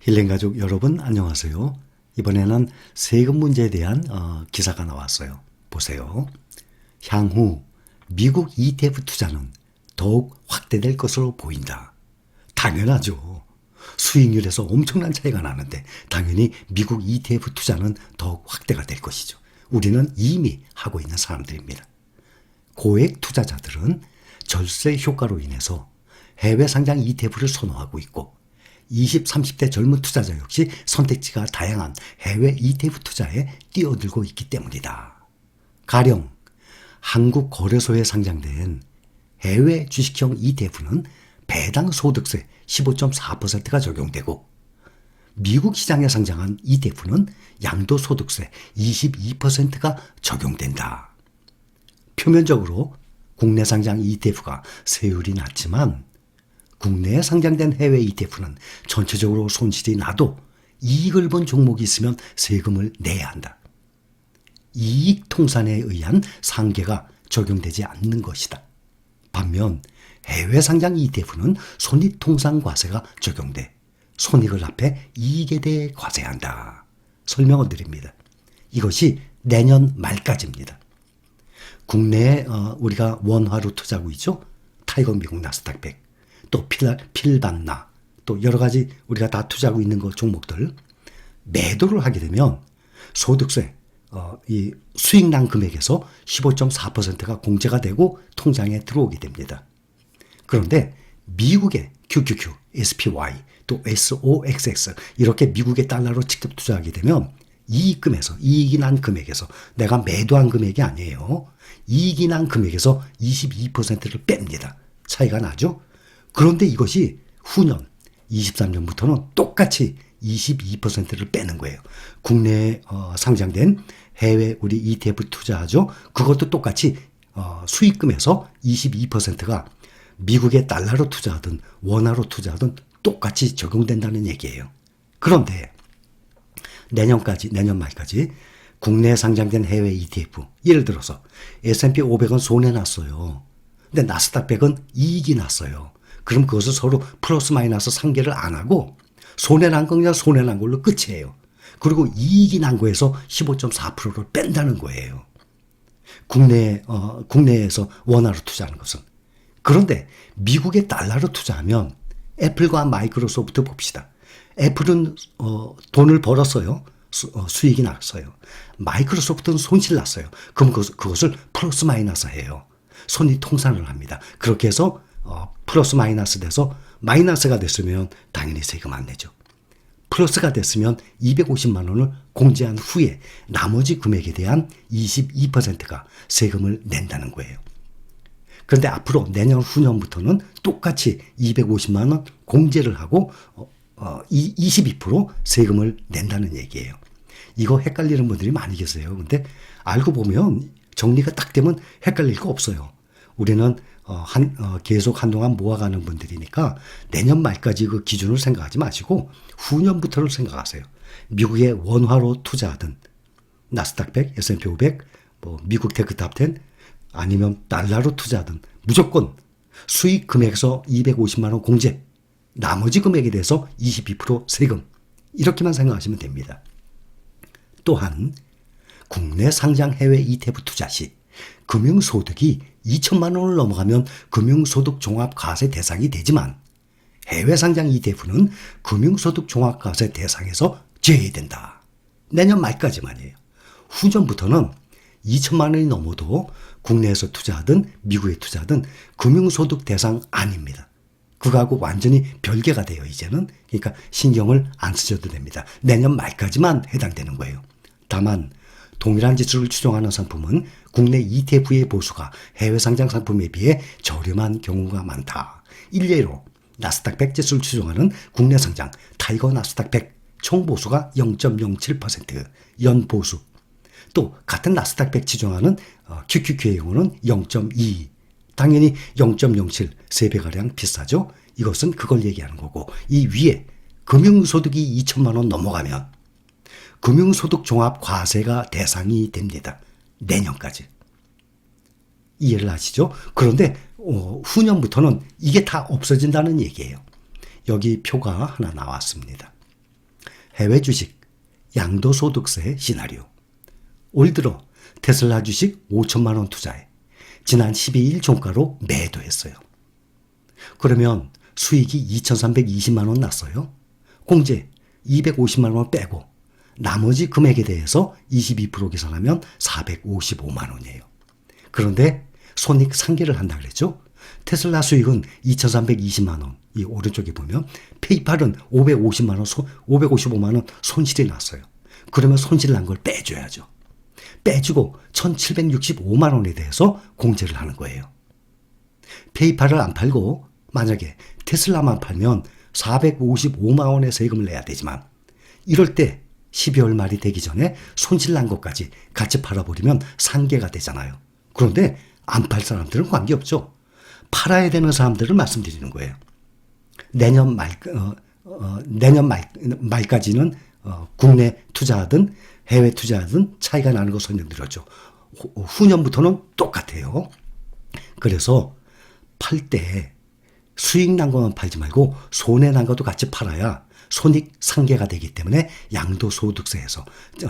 힐링가족 여러분 안녕하세요. 이번에는 세금 문제에 대한 기사가 나왔어요. 보세요. 향후 미국 ETF 투자는 더욱 확대될 것으로 보인다. 당연하죠. 수익률에서 엄청난 차이가 나는데 당연히 미국 ETF 투자는 더욱 확대가 될 것이죠. 우리는 이미 하고 있는 사람들입니다. 고액 투자자들은 절세 효과로 인해서 해외 상장 ETF를 선호하고 있고 20, 30대 젊은 투자자 역시 선택지가 다양한 해외 ETF 투자에 뛰어들고 있기 때문이다. 가령 한국 거래소에 상장된 해외 주식형 ETF는 배당 소득세 15.4%가 적용되고 미국 시장에 상장한 ETF는 양도소득세 22%가 적용된다. 표면적으로 국내 상장 ETF가 세율이 낮지만 국내에 상장된 해외 ETF는 전체적으로 손실이 나도 이익을 본 종목이 있으면 세금을 내야 한다. 이익 통산에 의한 상계가 적용되지 않는 것이다. 반면 해외 상장 ETF는 손익 통산 과세가 적용돼 손익을 합해 이익에 대해 과세한다. 설명을 드립니다. 이것이 내년 말까지입니다. 국내에 우리가 원화로 투자하고 있죠. 타이거 미국 나스닥 100. 또 필반나, 또 여러 가지 우리가 다 투자하고 있는 그 종목들 매도를 하게 되면 소득세, 이 수익난 금액에서 15.4%가 공제가 되고 통장에 들어오게 됩니다. 그런데 미국의 QQQ, SPY, 또 SOXX 이렇게 미국의 달러로 직접 투자하게 되면 이익이 난 금액에서 내가 매도한 금액이 아니에요. 이익이 난 금액에서 22%를 뺍니다. 차이가 나죠? 그런데 이것이 후년 23년부터는 똑같이 22%를 빼는 거예요. 국내에 상장된 해외 우리 ETF 투자하죠. 그것도 똑같이 수익금에서 22%가 미국의 달러로 투자하든 원화로 투자하든 똑같이 적용된다는 얘기예요. 그런데 내년 말까지 국내에 상장된 해외 ETF 예를 들어서 S&P 500은 손해났어요. 근데 나스닥 100은 이익이 났어요. 그럼 그것을 서로 플러스 마이너스 상계를 안 하고 손해난 건 그냥 손해난 걸로 끝이에요. 그리고 이익이 난 거에서 15.4%를 뺀다는 거예요. 국내에서 원화로 투자하는 것은. 그런데 미국의 달러로 투자하면 애플과 마이크로소프트 봅시다. 애플은 돈을 벌었어요. 수익이 났어요. 마이크로소프트는 손실 났어요. 그럼 그것을 플러스 마이너스 해요. 손익 통산을 합니다. 그렇게 해서 플러스 마이너스 돼서 마이너스가 됐으면 당연히 세금 안 내죠. 플러스가 됐으면 250만 원을 공제한 후에 나머지 금액에 대한 22%가 세금을 낸다는 거예요. 그런데 앞으로 내년 후년부터는 똑같이 250만 원 공제를 하고 22% 세금을 낸다는 얘기예요. 이거 헷갈리는 분들이 많이 계세요. 근데 알고 보면 정리가 딱 되면 헷갈릴 거 없어요. 우리는 계속 한동안 모아가는 분들이니까 내년 말까지 그 기준을 생각하지 마시고 후년부터를 생각하세요. 미국의 원화로 투자하든 나스닥 100, S&P 500, 미국 테크탑 10 아니면 달러로 투자하든 무조건 수익 금액에서 250만 원 공제, 나머지 금액에 대해서 22% 세금 이렇게만 생각하시면 됩니다. 또한 국내 상장 해외 ETF 투자 시 금융소득이 2천만 원을 넘어가면 금융소득 종합과세 대상이 되지만 해외 상장 ETF는 금융소득 종합과세 대상에서 제외된다. 내년 말까지만이에요. 후전부터는 2천만 원이 넘어도 국내에서 투자하든 미국에 투자하든 금융소득 대상 아닙니다. 그거하고 완전히 별개가 돼요. 이제는. 그러니까 신경을 안 쓰셔도 됩니다. 내년 말까지만 해당되는 거예요. 다만 동일한 지수를 추정하는 상품은 국내 ETF의 보수가 해외 상장 상품에 비해 저렴한 경우가 많다. 일례로 나스닥 100 지수를 추정하는 국내 상장 타이거 나스닥 100 총 보수가 0.07% 연보수. 또 같은 나스닥 100 추정하는 QQQ의 경우는 0.2. 당연히 0.07 3배가량 비싸죠. 이것은 그걸 얘기하는 거고 이 위에 금융소득이 2천만 원 넘어가면 금융소득 종합과세가 대상이 됩니다. 내년까지. 이해를 하시죠? 그런데 후년부터는 이게 다 없어진다는 얘기예요. 여기 표가 하나 나왔습니다. 해외 주식, 양도소득세 시나리오. 올 들어 테슬라 주식 5천만 원 투자해 지난 12일 종가로 매도했어요. 그러면 수익이 2,320만 원 났어요. 공제 250만 원 빼고 나머지 금액에 대해서 22% 계산하면 455만 원이에요. 그런데 손익 상계를 한다 그랬죠. 테슬라 수익은 2,320만 원. 이 오른쪽에 보면 페이팔은 550만 원, 555만 원 손실이 났어요. 그러면 손실 난 걸 빼줘야죠. 빼주고 1,765만 원에 대해서 공제를 하는 거예요. 페이팔을 안 팔고 만약에 테슬라만 팔면 455만 원의 세금을 내야 되지만 이럴 때 12월 말이 되기 전에 손실 난 것까지 같이 팔아버리면 상계가 되잖아요. 그런데 안 팔 사람들은 관계없죠. 팔아야 되는 사람들을 말씀드리는 거예요. 내년 말까지는 국내 투자하든 해외 투자하든 차이가 나는 거 설명드렸죠. 후년부터는 똑같아요. 그래서 팔 때 수익 난 것만 팔지 말고 손해 난 것도 같이 팔아야 손익 상계가 되기 때문에 양도소득세에서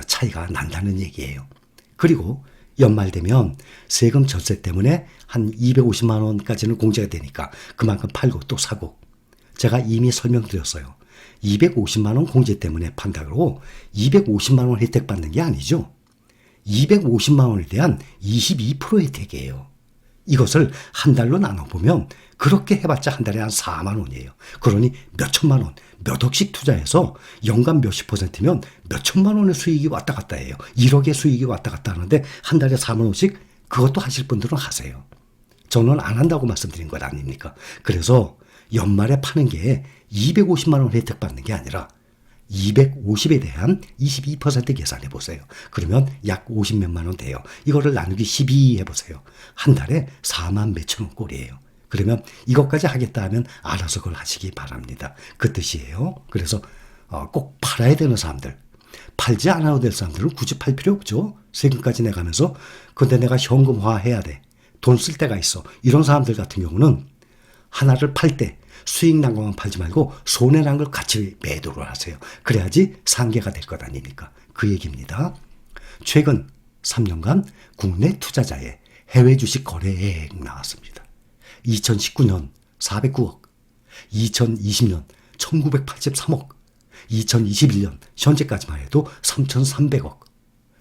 차이가 난다는 얘기예요. 그리고 연말 되면 세금 절세 때문에 한 250만 원까지는 공제가 되니까 그만큼 팔고 또 사고. 제가 이미 설명드렸어요. 250만 원 공제 때문에 판다고 250만 원 혜택 받는 게 아니죠. 250만 원에 대한 22% 혜택이에요. 이것을 한 달로 나눠보면 그렇게 해봤자 한 달에 한 4만 원이에요. 그러니 몇천만 원, 몇 억씩 투자해서 연간 몇십 %면 몇천만 원의 수익이 왔다 갔다 해요. 1억의 수익이 왔다 갔다 하는데 한 달에 4만 원씩 그것도 하실 분들은 하세요. 저는 안 한다고 말씀드린 것 아닙니까? 그래서 연말에 파는 게 250만 원 혜택 받는 게 아니라 250에 대한 22% 계산해 보세요. 그러면 약 50몇만 원 돼요. 이거를 나누기 12 해보세요. 한 달에 4만 몇천 원 꼴이에요. 그러면 이것까지 하겠다 하면 알아서 그걸 하시기 바랍니다. 그 뜻이에요. 그래서 꼭 팔아야 되는 사람들, 팔지 않아도 될 사람들은 굳이 팔 필요 없죠. 세금까지 내가면서 근데 내가 현금화 해야 돼. 돈 쓸 때가 있어. 이런 사람들 같은 경우는 하나를 팔 때 수익 난 것만 팔지 말고 손해 난 걸 같이 매도를 하세요. 그래야지 상계가 될 것 아닙니까? 그 얘기입니다. 최근 3년간 국내 투자자의 해외 주식 거래액 나왔습니다. 2019년 409억, 2020년 1983억, 2021년 현재까지만 해도 3,300억.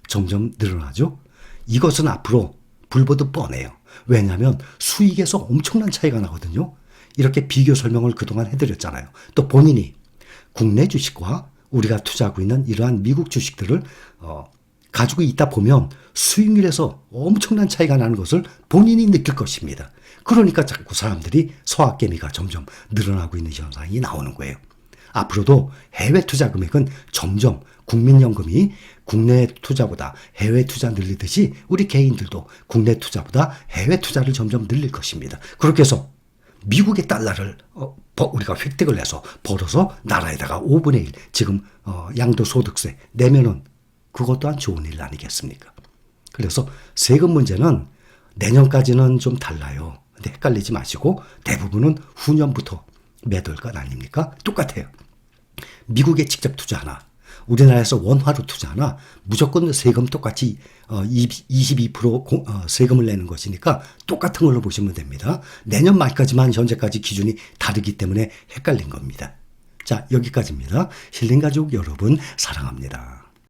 점점 늘어나죠? 이것은 앞으로 불보듯 뻔해요. 왜냐하면 수익에서 엄청난 차이가 나거든요. 이렇게 비교 설명을 그동안 해드렸잖아요. 또 본인이 국내 주식과 우리가 투자하고 있는 이러한 미국 주식들을 가지고 있다 보면 수익률에서 엄청난 차이가 나는 것을 본인이 느낄 것입니다. 그러니까 자꾸 사람들이 서학개미가 점점 늘어나고 있는 현상이 나오는 거예요. 앞으로도 해외 투자 금액은 점점 국민연금이 국내 투자보다 해외 투자 늘리듯이 우리 개인들도 국내 투자보다 해외 투자를 점점 늘릴 것입니다. 그렇게 해서 미국의 달러를 우리가 획득을 해서 벌어서 나라에다가 5분의 1 지금 양도소득세 내면은 그것 또한 좋은 일 아니겠습니까? 그래서 세금 문제는 내년까지는 좀 달라요. 근데 헷갈리지 마시고 대부분은 후년부터 매도할 것 아닙니까? 똑같아요. 미국에 직접 투자하나 우리나라에서 원화로 투자하나 무조건 세금 똑같이 22% 세금을 내는 것이니까 똑같은 걸로 보시면 됩니다. 내년 말까지만 현재까지 기준이 다르기 때문에 헷갈린 겁니다. 자, 여기까지입니다. 힐링가족 여러분 사랑합니다.